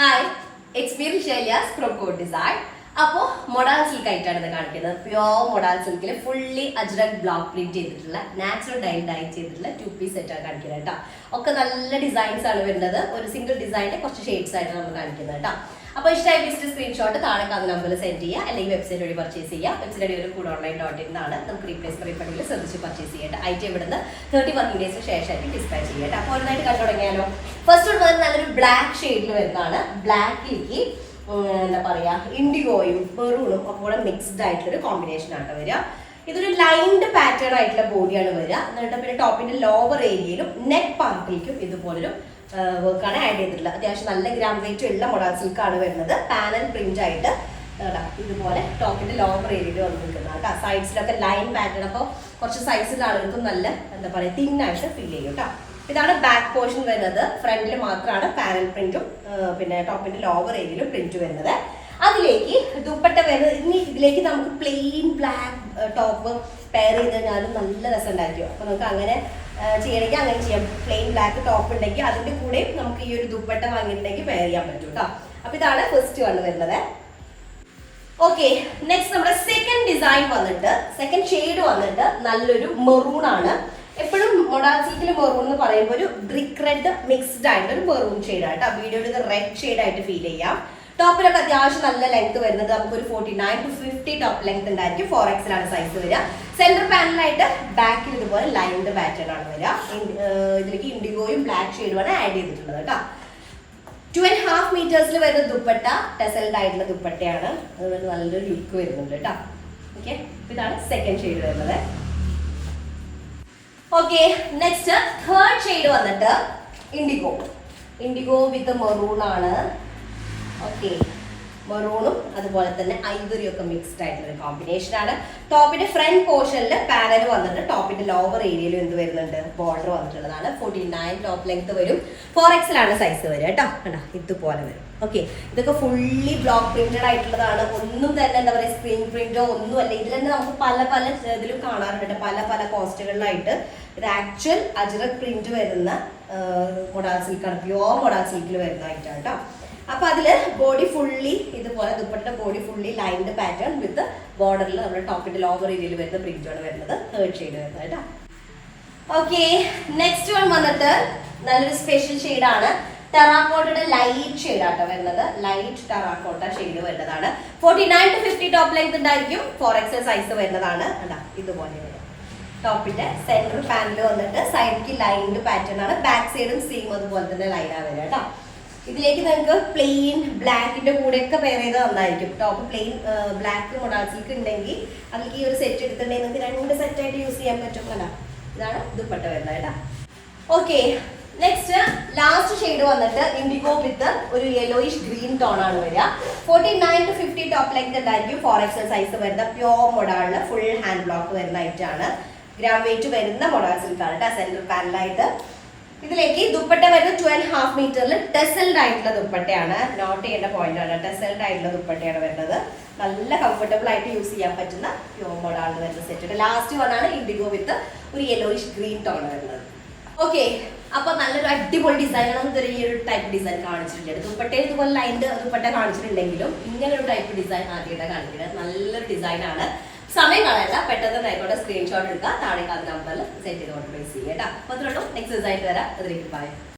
Hi, it's me Rishailias from Code Design. അപ്പോൾ modal silk ആയിട്ടാണ് ഇത് കാണിക്കുന്നത്. പ്യോർ മൊഡാൾ സിൽക്കിൽ ഫുള്ളി അജ്രക് ബ്ലോക്ക് പ്രിന്റ് ചെയ്തിട്ടുള്ള നാച്ചുറൽ ഡൈ ചെയ്തിട്ടുള്ള 2 പീസ് സെറ്റാണ് കാണിക്കുന്നത് കേട്ടോ. ഒക്കെ നല്ല ഡിസൈൻസ് ആണ് വരുന്നത്. ഒരു സിംഗിൾ ഡിസൈനിന്റെ കുറച്ച് ഷെയ്ഡ്സ് ആയിട്ട് നമ്മൾ കാണിക്കുന്നത് കേട്ടോ. അപ്പോൾ ഇഷ്ടമായി ബിസിനസ് സ്ക്രീൻഷോട്ട് താഴെ കാണുന്ന നമ്പറിൽ സെൻഡ് ചെയ്യുക, അല്ലെങ്കിൽ വെബ്സൈറ്റ് വഴി പർച്ചേസ് ചെയ്യുക. വെബ്സൈറ്റ് വഴി ഒരു CodeOnline.in നമുക്ക് റീപ്ലേസ് പറയുമ്പോൾ ശ്രദ്ധിച്ച് പർച്ചേസ് ചെയ്യേണ്ട ഐറ്റം ഇവിടുന്ന് 30 വർക്കിംഗ് ഡേയ്സിന് ശേഷമായിരിക്കും ഡിസ്പാച്ച് ചെയ്യേണ്ട. അപ്പോൾ ഒന്നായിട്ട് കണ്ടു തുടങ്ങിയാലോ. ഫസ്റ്റ് വൺ നല്ലൊരു ബ്ലാക്ക് ഷെയ്ഡിൽ വരുന്നതാണ്. ബ്ലാക്കിലേക്ക് എന്താ പറയാ, ഇൻഡിഗോയും മെറൂണും ഒക്കെ കൂടെ മിക്സ്ഡ് ആയിട്ടുള്ള ഒരു കോമ്പിനേഷൻ ആണ് വരിക. ഇതൊരു ലൈൻഡ് പാറ്റേൺ ആയിട്ടുള്ള ബോഡിയാണ് വരിക. എന്നിട്ട് പിന്നെ ടോപ്പിന്റെ ലോവർ ഏരിയയിലും നെക്ക് പാർട്ടിലേക്കും ഇതുപോലൊരു വർക്കാണ് ആഡ് ചെയ്തിട്ടുള്ളത്. അത്യാവശ്യം നല്ല ഗ്രാം വെയിറ്റ് ഉള്ള മൊഡാൾ സിൽക്കാണ് വരുന്നത്. പാനൽ പ്രിന്റ് ആയിട്ട് ഇതുപോലെ ടോപ്പിന്റെ ലോവർ ഏരിയയിൽ വന്ന് നിൽക്കുന്നത് കേട്ടോ. സൈഡ്സിലൊക്കെ ലൈൻ പാറ്റേൺ, അപ്പോൾ കുറച്ച് സൈസിലുള്ള ആളുകൾക്കും നല്ല എന്താ പറയുക തിന്നായിട്ട് ഫീൽ ചെയ്യും കേട്ടോ. ഇതാണ് ബാക്ക് പോർഷൻ വരുന്നത്. ഫ്രണ്ടിൽ മാത്രമാണ് പാനൽ പ്രിന്റും പിന്നെ ടോപ്പിന്റെ ലോവർ ഏരിയയിലും പ്രിന്റ് വരുന്നത്. അതിലേക്ക് ദുപ്പട്ട വരുന്നത്. ഇനി ഇതിലേക്ക് നമുക്ക് പ്ലെയിൻ ബ്ലാക്ക് ടോപ്പ് പെയർ ചെയ്ത് കഴിഞ്ഞാലും നല്ല രസം ഉണ്ടായിരിക്കും. അപ്പൊ നമുക്ക് അങ്ങനെ ചെയ്യണമെങ്കിൽ അങ്ങനെ ചെയ്യാം. പ്ലെയിൻ ബ്ലാക്ക് ടോപ്പ് ഉണ്ടെങ്കിൽ അതിന്റെ കൂടെ നമുക്ക് ഈ ഒരു ദുപ്പട്ട വാങ്ങിയിട്ടുണ്ടെങ്കിൽ പെയർ ചെയ്യാൻ പറ്റും കേട്ടോ. അപ്പൊ ഇതാണ് ഫസ്റ്റ് വൺ വരുന്നത്. ഓക്കെ, നെക്സ്റ്റ് നമ്മുടെ സെക്കൻഡ് ഡിസൈൻ വന്നിട്ട്, സെക്കൻഡ് ഷെയ്ഡ് വന്നിട്ട് നല്ലൊരു മെറൂൺ ആണ്. എപ്പോഴും മൊഡാൾ സിൽക്കിൽ മെറൂൺ എന്ന് പറയുമ്പോൾ ഒരു ബ്രിക്ക് റെഡ് മിക്സ്ഡ് ആയിട്ട് ഒരു മെറൂൺ ഷെയ്ഡ് ആയിട്ട് വീഡിയോയിൽ ഇത് റെഡ് ഷെയ്ഡ് ആയിട്ട് ഫീൽ ചെയ്യാം. ടോപ്പിലൊക്കെ അത്യാവശ്യം നല്ല ലെങ്ത് വരുന്നത് നമുക്കൊരു 49 to 50 ടോപ്പ് ലെങ്ത് ഉണ്ടായിരിക്കും. 4XL ആണ് സൈസ് വരിക. സെന്റർ പാനലായിട്ട് ബാക്കിൽ ഇതുപോലെ ലൈൻഡ് പാറ്റേൺ ആണ് വരിക. ഇതിലേക്ക് ഇൻഡിഗോയും ബ്ലാക്ക് ഷെയ്ഡുമാണ് ആഡ് ചെയ്തിട്ടുള്ളത് കേട്ടോ. 2.5 മീറ്റേഴ്സിൽ വരുന്ന ദുപ്പട്ട ടെസൽഡ് ആയിട്ടുള്ള ദുപ്പട്ടയാണ്. അതുപോലെ നല്ലൊരു ലുക്ക് വരുന്നുണ്ട് കേട്ടോ. ഓക്കെ, ഇതാണ് സെക്കൻഡ് ഷെയ്ഡ് വരുന്നത്. ഓക്കെ, നെക്സ്റ്റ് തേർഡ് ഷെയ്ഡ് വന്നിട്ട് ഇൻഡിഗോ വിത്ത് മെറൂൺ ആണ്. ഓക്കെ, മെറൂണും അതുപോലെ തന്നെ ഐവറിയും ഒക്കെ മിക്സ്ഡ് ആയിട്ടുള്ള ഒരു കോമ്പിനേഷൻ ആണ്. ടോപ്പിന്റെ ഫ്രണ്ട് പോർഷനിൽ പാനൽ വന്നിട്ട് ടോപ്പിന്റെ ലോവർ ഏരിയയിലും എന്ത് വരുന്നുണ്ട്, ബോർഡർ വന്നിട്ടുള്ളതാണ്. 49 ടോപ്പ് ലെങ്ത് വരും. 4XL ആണ് സൈസ് വരിക കേട്ടോ. കണ്ടോ, ഇതുപോലെ വരും. ഓക്കെ, ഇതൊക്കെ ഫുള്ളി ബ്ലോക്ക് പ്രിന്റഡ് ആയിട്ടുള്ളതാണ്. ഒന്നും തന്നെ എന്താ പറയുക സ്ക്രീൻ പ്രിന്റോ ഒന്നും അല്ല. ഇതിൽ തന്നെ നമുക്ക് പല ഇതിലും കാണാറുണ്ട്, പല കോസ്റ്റുകളിലായിട്ട്. ഇത് ആക്ച്വൽ അജ്രക് പ്രിന്റ് വരുന്ന മൊഡാൾ സിൽക്കാണ്. പ്യോർ മൊഡാൾ സിൽക്കിൽ വരുന്ന ഐറ്റം കേട്ടോ. അപ്പൊ അതില് ബോഡി ഫുള്ളി ഇതുപോലെ dupatta body fully lined pattern വിത്ത് ബോർഡറിൽ നമ്മുടെ ടോപ്പിന്റെ ലോവർ ഏരിയയിൽ വരുന്ന പ്രിന്റാണ് വരുന്നത്. തേർഡ് ഷെയ്ഡ് വരുന്നത് കേട്ടോ. ഓക്കെ, നെക്സ്റ്റ് വൺ വന്നിട്ട് നല്ലൊരു സ്പെഷ്യൽ ഷെയ്ഡാണ്. ടെറാക്കോട്ടയുടെ ലൈറ്റ് ഷെയ്ഡ് ആട്ടോ വരുന്നത്. ലൈറ്റ് ടെറാക്കോട്ട ഷെയ്ഡ് വരുന്നതാണ്. 49 to 50 ടോപ്പ് ലെങ്ത് ഉണ്ടായിരിക്കും. 4XL സൈസ് വരുന്നതാണ്. ഇതുപോലെ വരും. ടോപ്പിന്റെ സെന്റർ പാനൽ വന്നിട്ട് സൈഡിലേക്ക് ലൈൻഡ് പാറ്റേൺ ആണ്. ബാക്ക് സൈഡും സെയിം അതുപോലെ തന്നെ ലൈനാണ് വരിക കേട്ടോ. ഇതിലേക്ക് നിങ്ങൾക്ക് പ്ലെയിൻ ബ്ലാക്കിന്റെ കൂടെയൊക്കെ പെയർ ചെയ്ത് നന്നായിരിക്കും. Top plain black modal silk ഉണ്ടെങ്കിൽ അതിലേക്ക് ഈ ഒരു സെറ്റ് എടുത്തിട്ടുണ്ടെങ്കിൽ നിങ്ങൾക്ക് 2 സെറ്റായിട്ട് യൂസ് ചെയ്യാൻ പറ്റും. അല്ല, ഇതാണ് ദുപ്പട്ട വരുന്നത് കേട്ടോ. ഓക്കെ, നെക്സ്റ്റ് ലാസ്റ്റ് ഷെയ്ഡ് വന്നിട്ട് ഇൻഡിഗോ വിത്ത് ഒരു യെല്ലോയിഷ് ഗ്രീൻ ടോൺ ആണ് വരിക. 49 to 50 ടോപ്പ് ലെങ്ത് ഉണ്ടായിരിക്കും. 4XL സൈസ് വരുന്ന പ്യോർ മൊഡാളിന് ഫുൾ ഹാൻഡ് ബ്ലോക്ക് വരുന്ന ഐറ്റം ആണ്. ഗ്രാം വെയിറ്റ് വരുന്ന മൊഡാൾ സിൽക്കാണ് കേട്ടോ. സെന്റർ പാനലായിട്ട് ഇതിലേക്ക് ദുപ്പട്ട വരുന്നത് 2.5 മീറ്ററിൽ ടെസൽഡ് ആയിട്ടുള്ള ദുപ്പട്ടയാണ്. നോട്ട് ചെയ്യേണ്ട പോയിന്റ് ആണ്. ടെസൽഡ് ആയിട്ടുള്ള ദുപ്പട്ടയാണ് വരുന്നത്. നല്ല കംഫർട്ടബിൾ ആയിട്ട് യൂസ് ചെയ്യാൻ പറ്റുന്ന പ്യോർ മോഡാണ് വരുന്ന സെറ്റ്. ലാസ്റ്റ് വണ്ണാണ് ഇൻഡിഗോ വിത്ത് ഒരു യെല്ലോയിഷ് ഗ്രീൻ ടോൺ വരുന്നത്. ഓക്കെ, അപ്പൊ നല്ലൊരു അടിപൊളി ഡിസൈൻ ആണ്. ഇതൊരു ഈ ഒരു ടൈപ്പ് ഡിസൈൻ കാണിച്ചിട്ടുണ്ട്. ദുപ്പട്ടയിൽ ഇതുപോലെ ലൈൻഡ് ദുപ്പട്ട കാണിച്ചിട്ടുണ്ടെങ്കിലും ഇങ്ങനെ ഒരു ടൈപ്പ് ഡിസൈൻ ആദ്യമായിട്ട് കാണിക്കുന്നത്. നല്ലൊരു ഡിസൈൻ ആണ്. സമയം കളയല്ല, പെട്ടെന്ന് ആയിക്കോട്ടെ സ്ക്രീൻഷോട്ട് എടുക്കുക. താഴെ നമ്പറിൽ സെറ്റ് ചെയ്ത് ഓർഡർ പ്ലേസ് ചെയ്യുക കേട്ടോ. അപ്പോൾ അത്രയുള്ളൂ. നെക്സ്റ്റ് ഡിസൈൻ വരാം. അതിലേക്ക് ബൈ.